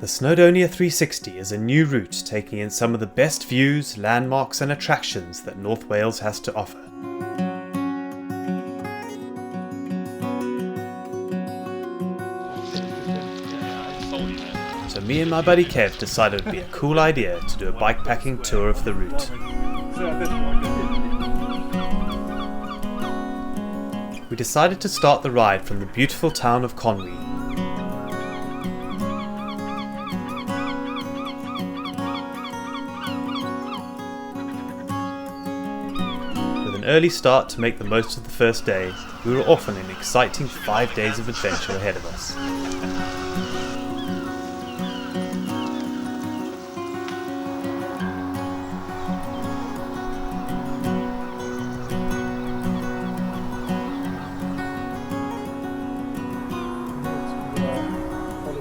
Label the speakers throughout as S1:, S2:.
S1: The Snowdonia 360 is a new route taking in some of the best views, landmarks and attractions that North Wales has to offer. So me and my buddy Kev decided it would be a cool idea to do a bikepacking tour of the route. We decided to start the ride from the beautiful town of Conwy. With an early start to make the most of the first day, we were off on an exciting 5 days of adventure ahead of us.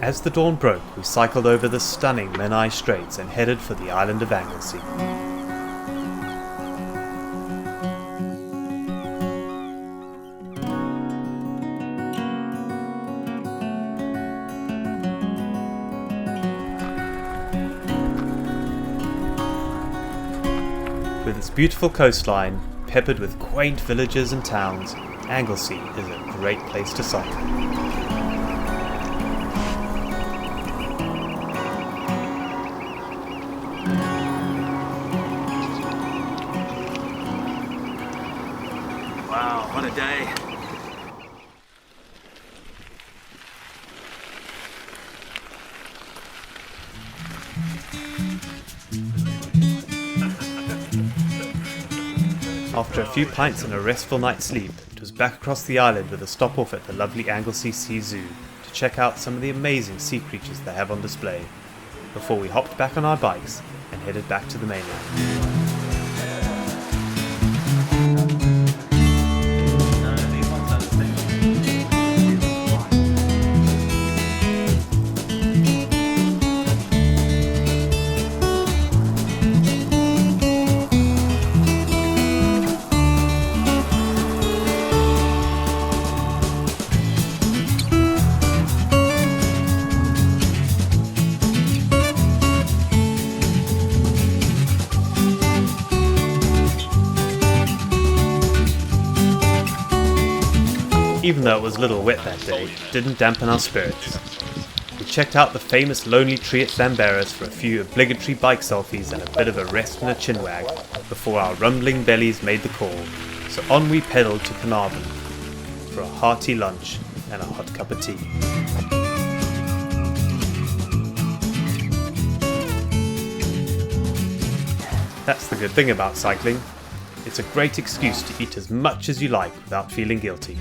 S1: As the dawn broke, we cycled over the stunning Menai Straits and headed for the island of Anglesey. With its beautiful coastline, peppered with quaint villages and towns, Anglesey is a great place to cycle.
S2: Wow, what a day.
S1: After a few pints and a restful night's sleep, it was back across the island with a stop off at the lovely Anglesey Sea Zoo to check out some of the amazing sea creatures they have on display, before we hopped back on our bikes and headed back to the mainland. Even though it was a little wet that day, it didn't dampen our spirits. We checked out the famous Lonely Tree at Llanberis for a few obligatory bike selfies and a bit of a rest and a chinwag before our rumbling bellies made the call, so on we pedalled to Carnarvon for a hearty lunch and a hot cup of tea. That's the good thing about cycling. It's a great excuse to eat as much as you like without feeling guilty.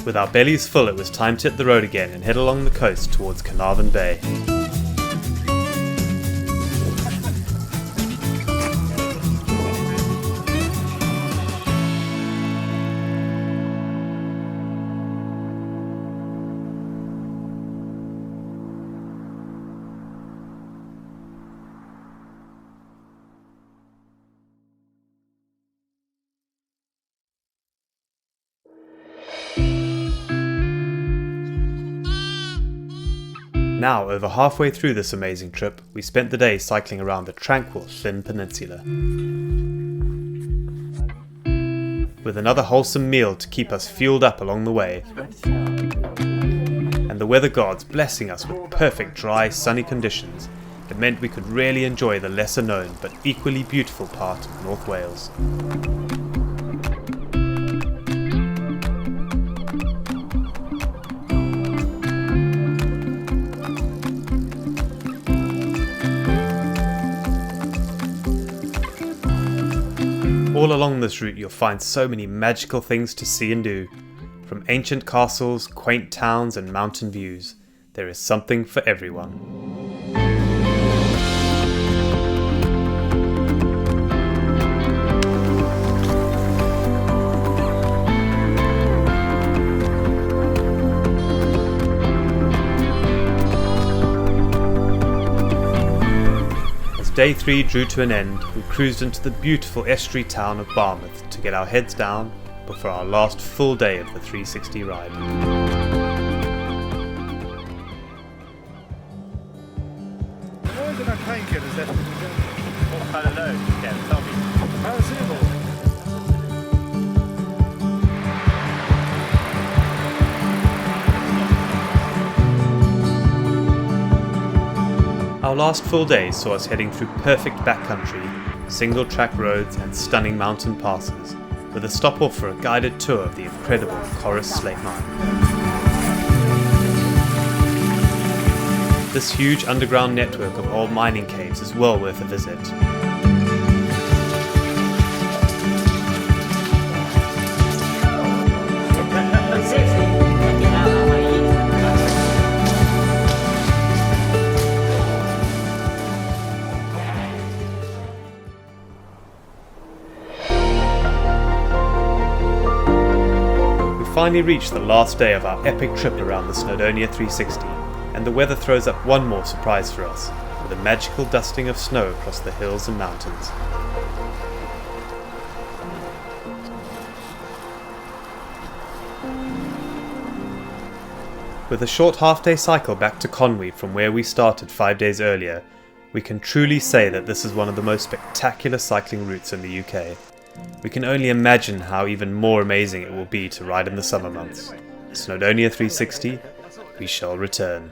S1: With our bellies full, it was time to hit the road again and head along the coast towards Carnarvon Bay. Now, over halfway through this amazing trip, we spent the day cycling around the tranquil Llyn Peninsula, with another wholesome meal to keep us fueled up along the way, and the weather gods blessing us with perfect dry, sunny conditions. It meant we could really enjoy the lesser known but equally beautiful part of North Wales. All along this route you'll find so many magical things to see and do. From ancient castles, quaint towns and mountain views, there is something for everyone. Day 3 drew to an end, we cruised into the beautiful estuary town of Barmouth to get our heads down, before our last full day of the 360 ride.
S2: I don't know. Yeah, tell me.
S1: Our last full day saw us heading through perfect backcountry, single-track roads and stunning mountain passes, with a stop-off for a guided tour of the incredible Chorus Slate Mine. This huge underground network of old mining caves is well worth a visit. Finally reached the last day of our epic trip around the Snowdonia 360, and the weather throws up one more surprise for us, with a magical dusting of snow across the hills and mountains. With a short half-day cycle back to Conwy from where we started 5 days earlier, we can truly say that this is one of the most spectacular cycling routes in the UK. We can only imagine how even more amazing it will be to ride in the summer months. Snowdonia 360, we shall return.